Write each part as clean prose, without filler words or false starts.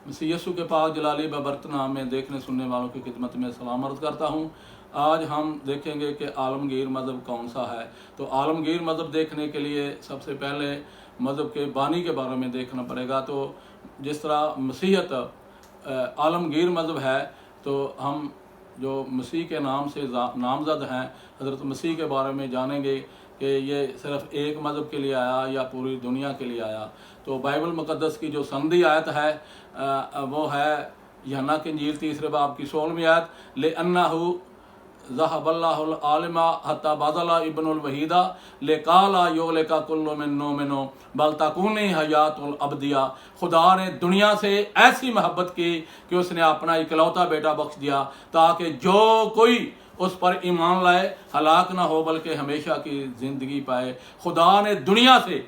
मसीह यीशु के पाक जलाली बबरकत नाम में देखने सुनने वालों की खिदमत में सलाम अर्ज़ करता हूँ। आज हम देखेंगे कि आलमगीर मज़हब कौन सा है। तो आलमगीर मज़हब देखने के लिए सबसे पहले मज़हब के बानी के बारे में देखना पड़ेगा। तो जिस तरह मसीहत आलमगीर मज़हब है, तो हम जो मसीह के नाम से नामज़द हैं हज़रत मसीह के बारे में जानेंगे कि ये सिर्फ़ एक मज़हब के लिए आया या पूरी दुनिया के लिए आया। तो बाइबल मुक़द्दस की जो संधी आयत है वो है यूहन्ना की इंजील 3 बाब की 16वीं आयत, ले अन्नहु ज़हबल्लाहुल आलिमा हत्ता बाज़ला इब्नुल वहीदा ले काला योलेका कुल्लु मिन नूमिनो बल तकूनी हयातुल अबदिया। खुदा ने दुनिया से ऐसी मोहब्बत की कि उसने अपना इकलौता बेटा बख्श दिया ताकि जो कोई उस पर ईमान लाए हलाक ना हो बल्कि हमेशा की ज़िंदगी पाए। खुदा ने दुनिया से,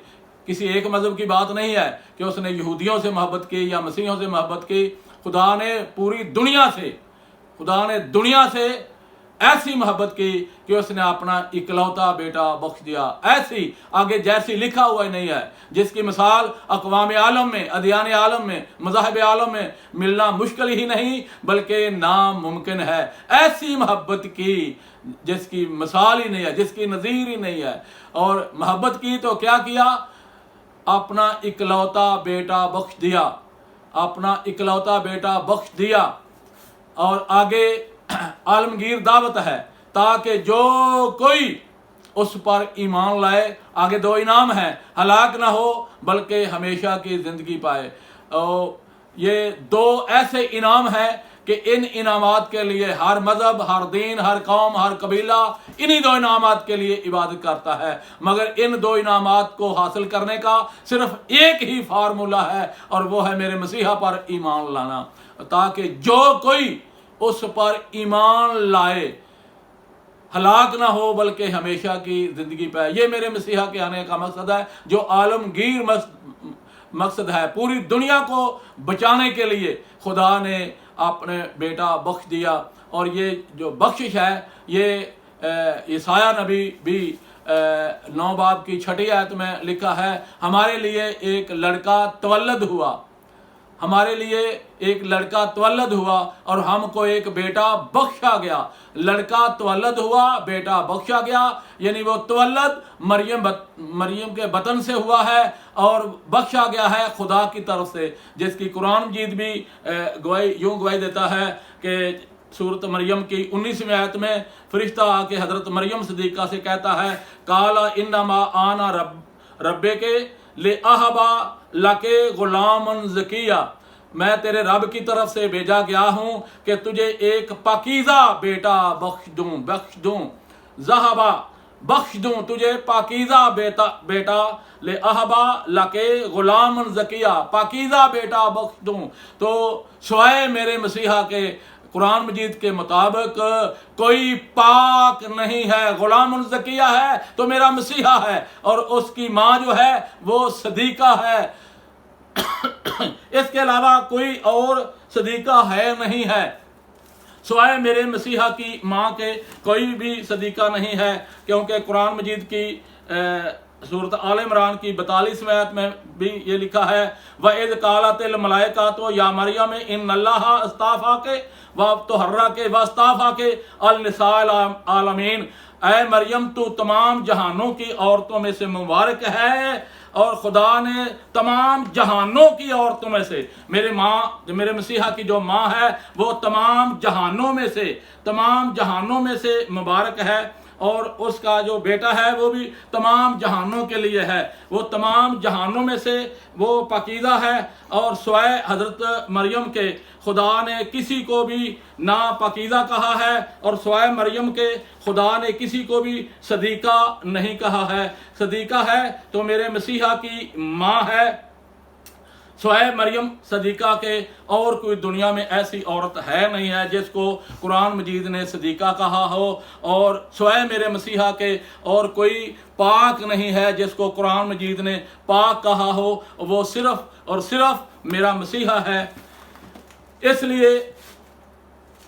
किसी एक मज़हब की बात नहीं है कि उसने यहूदियों से मोहब्बत की या मसीहियों से मोहब्बत की। खुदा ने पूरी दुनिया से, खुदा ने दुनिया से ऐसी मोहब्बत की कि उसने अपना इकलौता बेटा बख्श दिया। ऐसी आगे जैसी लिखा हुआ ही नहीं है, जिसकी मिसाल अक़वाम आलम में, अदियान आलम में, मज़ाहिब आलम में मिलना मुश्किल ही नहीं बल्कि नामुमकिन है। ऐसी मोहब्बत की जिसकी मिसाल ही नहीं है, जिसकी नज़ीर ही नहीं है। और मोहब्बत की तो क्या किया, अपना इकलौता बेटा बख्श दिया, अपना इकलौता बेटा बख्श दिया। और आगे आलमगीर दावत है ताकि जो कोई उस पर ईमान लाए, आगे 2 इनाम हैं, हलाक ना हो बल्कि हमेशा की ज़िंदगी पाए। और ये 2 ऐसे इनाम हैं कि इन इनामात के लिए हर मज़हब, हर दीन, हर कौम, हर कबीला इन्हीं 2 इनामात के लिए इबादत करता है। मगर इन 2 इनामात को हासिल करने का सिर्फ एक ही फार्मूला है और वो है मेरे मसीहा पर ईमान लाना, ताकि जो कोई उस पर ईमान लाए हलाक ना हो बल्कि हमेशा की ज़िंदगी पाए। ये मेरे मसीहा के आने का मकसद है, जो आलमगीर मकसद है। पूरी दुनिया को बचाने के लिए खुदा ने अपने बेटा बख्श दिया। और ये जो बख्शिश है ये ईसाया नबी भी 9 बाब की 6ठी आयत में लिखा है, हमारे लिए एक लड़का तवल्लद हुआ, हमारे लिए एक लड़का तवल्लद हुआ और हमको एक बेटा बख्शा गया। लड़का तवल्लद हुआ, बेटा बख्शा गया, यानी वो तवल्लद मरियम के बतन से हुआ है और बख्शा गया है खुदा की तरफ से, जिसकी कुरान मजीद भी गवाही देता है कि सूरत मरियम की 19वीं आयत में फरिश्ता आके हज़रत मरियम सिद्दीक़ा से कहता है, काला इन्नमा आना रब्बे के ले अहबा लके गुलामन ज़किया, मैं तेरे रब की तरफ से भेजा गया हूँ कि तुझे एक पाकीज़ा बेटा बख्श दूँ, ज़हबा बख्श दूँ तुझे पाकीज़ा बेटा ले अहबा लके गुलामन ज़किया, पाकीज़ा बेटा बख्श दूँ। तो स्वयं मेरे मसीहा के कुरान मजीद के मुताबिक कोई पाक नहीं है, गुलामुल ज़किया है तो मेरा मसीहा है और उसकी माँ जो है वो सदीका है। इसके अलावा कोई और सदीका है नहीं है, सिवाय मेरे मसीहा की माँ के कोई भी सदीका नहीं है। क्योंकि कुरान मजीद की सूरत आल इमरान की 42वीं आयत में भी ये लिखा है, वइज़ क़ालतिल मलाइकातु या मरियम इन्नल्लाह अस्ताफ़ा के व तुहर्रा के वस्ताफ़ा के अल-निसाइल आलमीन, ऐ मरियम तू तमाम जहानों की औरतों में से मुबारक है। और खुदा ने तमाम जहानों की औरतों में से, मेरे मसीहा की जो माँ है वो तमाम जहानों में से मुबारक है। और उसका जो बेटा है वो भी तमाम जहानों के लिए है, वो तमाम जहानों में से वो पाकीज़ा है। और स्वयं हज़रत मरियम के खुदा ने किसी को भी ना पाकीज़ा कहा है और स्वयं मरियम के खुदा ने किसी को भी सदीका नहीं कहा है। सदीका है तो मेरे मसीहा की माँ है, स्वयं मरियम सदीका के, और कोई दुनिया में ऐसी औरत है नहीं है जिसको कुरान मजीद ने सदीका कहा हो। और स्वयं मेरे मसीहा के और कोई पाक नहीं है जिसको कुरान मजीद ने पाक कहा हो, वो सिर्फ और सिर्फ मेरा मसीहा है। इसलिए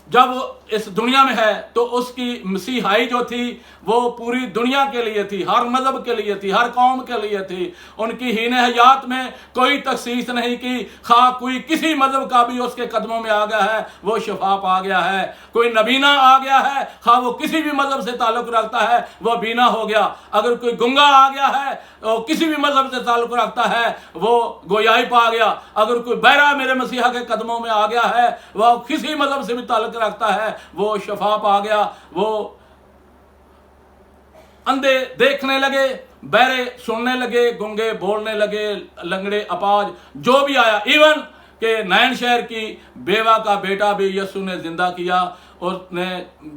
جب اس دنیا میں ہے تو اس کی مسیحائی جو تھی وہ پوری دنیا کے لیے تھی، ہر مذہب کے لیے تھی، ہر قوم کے لیے تھی۔ ان کی حین حیات میں کوئی تخصیص نہیں کی، خواہ کوئی کسی مذہب کا بھی اس کے قدموں میں آ گیا ہے وہ شفا پا گیا ہے، کوئی نبینا آ گیا ہے خواہ وہ کسی بھی مذہب سے تعلق رکھتا ہے وہ بینا ہو گیا، اگر کوئی گنگا آ گیا ہے اور کسی بھی مذہب سے تعلق رکھتا ہے وہ گویائی پا گیا، اگر کوئی بہرا میرے مسیحا کے قدموں میں آ گیا ہے وہ کسی مذہب سے بھی تعلق رکھتا ہے وہ شفا پا گیا۔ وہ اندھے دیکھنے لگے، بہرے سننے لگے، گنگے بولنے لگے، لنگڑے اپاج جو بھی آیا، ایون کہ نین شہر کی بیوہ کا بیٹا بھی یسوع نے زندہ کیا، اس نے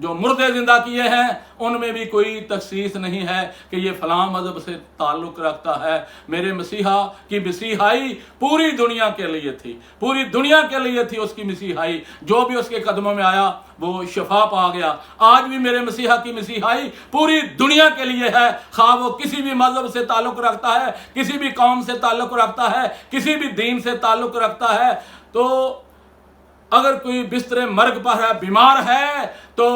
جو مردے زندہ کیے ہیں ان میں بھی کوئی تخصیص نہیں ہے کہ یہ فلاں مذہب سے تعلق رکھتا ہے۔ میرے مسیحا کی مسیحائی پوری دنیا کے لیے تھی، پوری دنیا کے لیے تھی اس کی مسیحائی، جو بھی اس کے قدموں میں آیا وہ شفا پا گیا۔ آج بھی میرے مسیحا کی مسیحائی پوری دنیا کے لیے ہے، خواہ وہ کسی بھی مذہب سے تعلق رکھتا ہے، کسی بھی قوم سے تعلق رکھتا ہے، کسی بھی دین سے تعلق رکھتا ہے۔ تو اگر کوئی بستر مرگ پر ہے، بیمار ہے، تو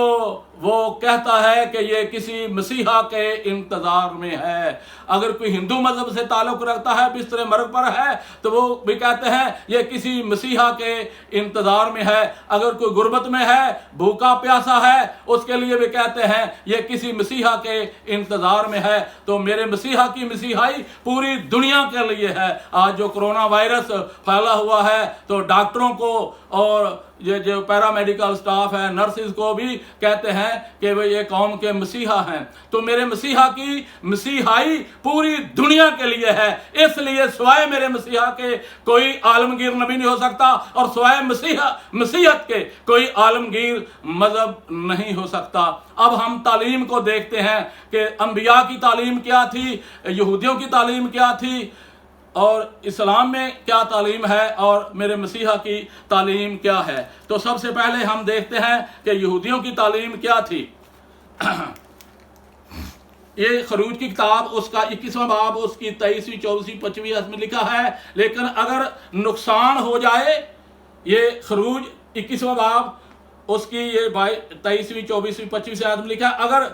وہ کہتا ہے کہ یہ کسی مسیحا کے انتظار میں ہے۔ اگر کوئی ہندو مذہب سے تعلق رکھتا ہے، بستر مرگ پر ہے، تو وہ بھی کہتے ہیں یہ کسی مسیحا کے انتظار میں ہے۔ اگر کوئی غربت میں ہے، بھوکا پیاسا ہے، اس کے لیے بھی کہتے ہیں یہ کسی مسیحا کے انتظار میں ہے۔ تو میرے مسیحا کی مسیحائی پوری دنیا کے لیے ہے۔ آج جو کرونا وائرس پھیلا ہوا ہے تو ڈاکٹروں کو اور یہ جو پیرا میڈیکل سٹاف ہے، نرسز کو بھی کہتے ہیں کہ وہ یہ قوم کے مسیحا ہیں۔ تو میرے مسیحا کی مسیحائی پوری دنیا کے لیے ہے، اس لیے سوائے میرے مسیحا کے کوئی عالمگیر نبی نہیں ہو سکتا، اور سوائے مسیحت کے کوئی عالمگیر مذہب نہیں ہو سکتا۔ اب ہم تعلیم کو دیکھتے ہیں کہ انبیاء کی تعلیم کیا تھی، یہودیوں کی تعلیم کیا تھی، اور اسلام میں کیا تعلیم ہے، اور میرے مسیحا کی تعلیم کیا ہے۔ تو سب سے پہلے ہم دیکھتے ہیں کہ یہودیوں کی تعلیم کیا تھی۔ یہ خروج کی کتاب اس کا 21واں باب اس کی 23ویں 24ویں 25ویں آیت میں لکھا ہے، لیکن اگر نقصان ہو جائے، یہ خروج 21واں باب اس کی یہ 23ویں 24ویں 25ویں آیت میں لکھا ہے،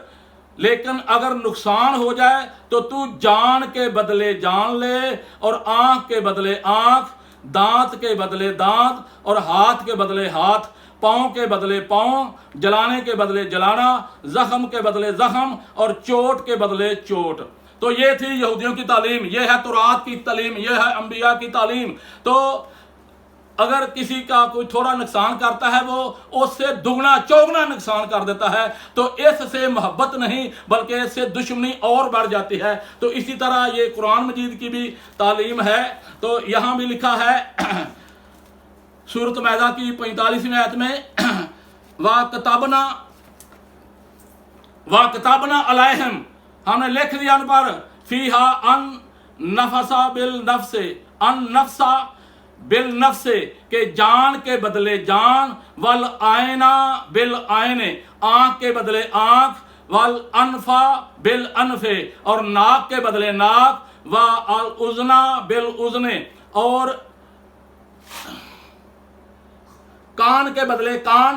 لیکن اگر نقصان ہو جائے تو تو جان کے بدلے جان لے، اور آنکھ کے بدلے آنکھ، دانت کے بدلے دانت، اور ہاتھ کے بدلے ہاتھ، پاؤں کے بدلے پاؤں، جلانے کے بدلے جلانا، زخم کے بدلے زخم، اور چوٹ کے بدلے چوٹ۔ تو یہ تھی یہودیوں کی تعلیم، یہ ہے تورات کی تعلیم، یہ ہے انبیاء کی تعلیم۔ تو اگر کسی کا کوئی تھوڑا نقصان کرتا ہے وہ اس سے دگنا چوگنا نقصان کر دیتا ہے، تو اس سے محبت نہیں بلکہ اس سے دشمنی اور بڑھ جاتی ہے۔ تو اسی طرح یہ قرآن مجید کی بھی تعلیم ہے۔ تو یہاں بھی لکھا ہے سورۃ مائدہ کی 45ویں آیت میں وَكَتَبْنَا عَلَيْهِمْ، ہم نے لکھ دیا ان پر، فِيهَا أَن نَفَسَ بِالنَّفْسِ، ان نفس بالنفس، کہ جان کے بدلے جان، والعین بالعین، آنکھ کے بدلے آنکھ، والانف بالانف، اور ناک کے بدلے ناک، والاذن بالاذن، اور کان کے بدلے کان،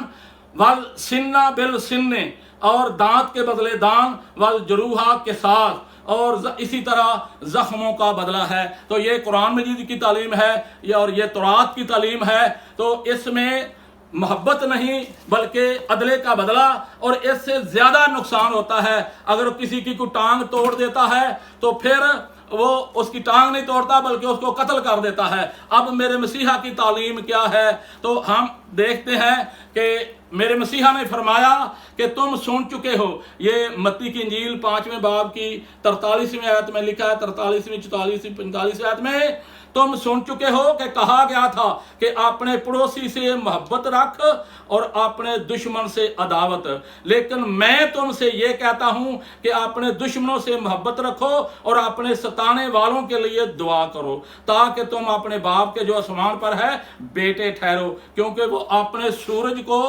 والسن بالسن، اور دانت کے بدلے دانت، والجروح قصاص، اور اسی طرح زخموں کا بدلہ ہے۔ تو یہ قرآن مجید کی تعلیم ہے اور یہ تورات کی تعلیم ہے۔ تو اس میں محبت نہیں بلکہ عدلے کا بدلہ، اور اس سے زیادہ نقصان ہوتا ہے۔ اگر کسی کی کوئی ٹانگ توڑ دیتا ہے تو پھر وہ اس کی ٹانگ نہیں توڑتا بلکہ اس کو قتل کر دیتا ہے۔ اب میرے مسیحا کی تعلیم کیا ہے؟ تو ہم دیکھتے ہیں کہ میرے مسیحا نے فرمایا کہ تم سن چکے ہو، یہ متی کی انجیل 5ویں باب کی 43ویں آیت میں لکھا ہے، 43ویں 44ویں 45ویں آیت میں، تم سن چکے ہو کہ کہا گیا تھا کہ اپنے پڑوسی سے محبت رکھ اور اپنے دشمن سے عداوت، لیکن میں تم سے یہ کہتا ہوں کہ اپنے دشمنوں سے محبت رکھو اور اپنے ستانے والوں کے لیے دعا کرو، تاکہ تم اپنے باپ کے جو آسمان پر ہے بیٹے ٹھہرو، کیونکہ وہ اپنے سورج کو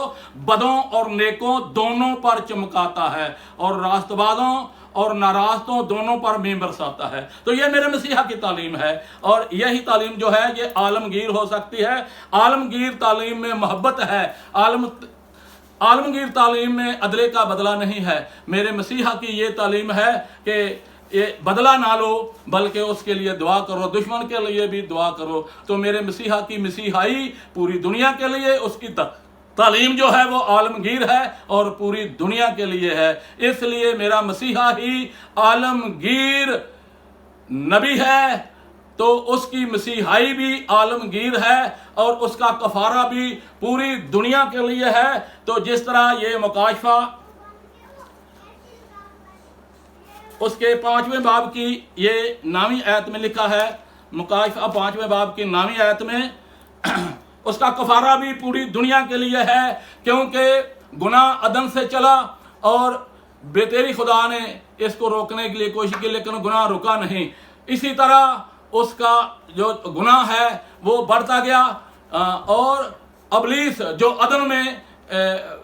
بدوں اور نیکوں دونوں پر چمکاتا ہے، اور راست بازوں اور ناراستوں دونوں پر میں برساتا ہے۔ تو یہ میرے مسیحا کی تعلیم ہے، اور یہی تعلیم جو ہے یہ عالمگیر ہو سکتی ہے۔ عالمگیر تعلیم میں محبت ہے، आलमगीर तालीम में अदले का बदला नहीं है। मेरे मसीहा की ये तालीम है कि ये बदला ना लो बल्कि उसके लिए दुआ करो, दुश्मन के लिए भी दुआ करो। तो मेरे मसीहा की मसीहाई पूरी दुनिया के लिए, उसकी तालीम जो है वो आलमगीर है और पूरी दुनिया के लिए है। इसलिए मेरा मसीहा ही आलमगीर नबी है, तो उसकी मसीहाई भी आलमगीर है और उसका कफारा भी पूरी दुनिया के लिए है। तो जिस तरह ये मुकाशफा उसके 5वें बाब की ये 9वीं आयत में लिखा है, मुकाशफा 5वें बाब की 9वीं आयत में उसका कफारा भी पूरी दुनिया के लिए है, क्योंकि गुनाह अदन से चला और बेतेरी खुदा ने इसको रोकने के लिए कोशिश की, लेकिन गुनाह रुका नहीं। इसी तरह उसका जो गुनाह है वो बढ़ता गया और अबलीस जो अदन में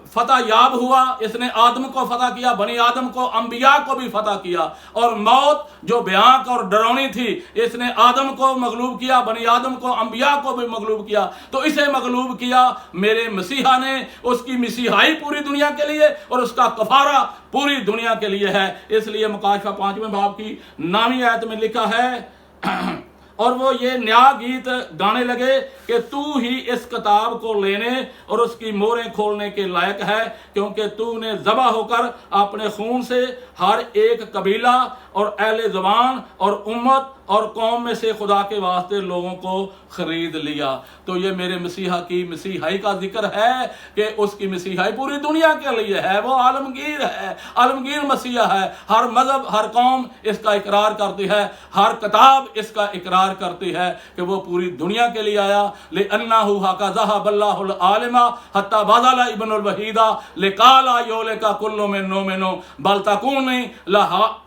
फतह याब हुआ, इसने आदम को फतह किया, बनी आदम को, अंबिया को भी फतह किया। और मौत जो भयानक और डरावनी थी, इसने आदम को मगलूब किया, बनी आदम को, अंबिया को भी मगलूब किया। तो इसे मगलूब किया मेरे मसीहा ने। उसकी मसीहाई पूरी दुनिया के लिए और उसका कफारा पूरी दुनिया के लिए है। इसलिए मुकाशफा 5वें बाब की 9वीं आयत में लिखा है और वो ये नया गीत गाने लगे कि तू ही इस किताब को लेने और उसकी मोहरें खोलने के लायक है, क्योंकि तूने ज़बह होकर अपने खून से हर एक कबीला और अहले ज़बान और उम्मत और कौम में से खुदा के वास्ते लोगों को खरीद लिया। तो ये मेरे मसीहा की मसीहाई का जिक्र है कि उसकी मसीहाई पूरी दुनिया के लिए है। वो आलमगीर है, आलमगीर मसीहा है। हर मजहब, हर कौम इसका इकरार करती है, हर किताब इसका इकरार करती है कि वो पूरी दुनिया के लिए आया। लिअन्नहु हकज़ा बल्लाहुल आलिमा हत्ता बदला इब्नुल वहीदा लिकाला योलेका कुल्लु मिन्नो मिनो बल तकूनी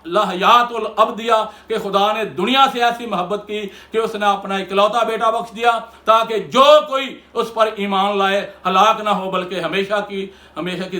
लहयातुल अब्दिया, कि खुदा ने दुनिया से ऐसी मोहब्बत की कि उसने अपना इकलौता बेटा बख्श दिया ताकि जो कोई उस पर ईमान लाए हलाक ना हो बल्कि हमेशा की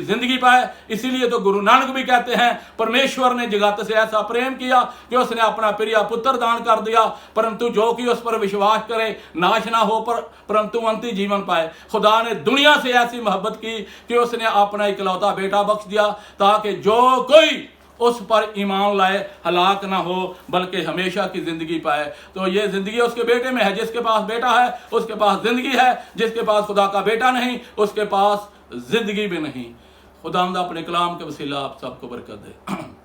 जिंदगी पाए। इसीलिए तो गुरु नानक भी कहते हैं परमेश्वर ने जगत से ऐसा प्रेम किया कि उसने अपना प्रिय पुत्र दान कर दिया, परंतु जो कि उस पर विश्वास करे नाश ना हो परंतु अंतिम जीवन पाए। खुदा ने दुनिया से ऐसी मोहब्बत की कि उसने अपना इकलौता बेटा बख्श दिया ताकि जो कोई उस पर ईमान लाए हलाक ना हो बल्कि हमेशा की जिंदगी पाए। तो ये जिंदगी उसके बेटे में है। जिसके पास बेटा है उसके पास जिंदगी है, जिसके पास खुदा का बेटा नहीं उसके पास जिंदगी भी नहीं। खुदा अपने कलाम के वसीला आप सबको बरकत दे।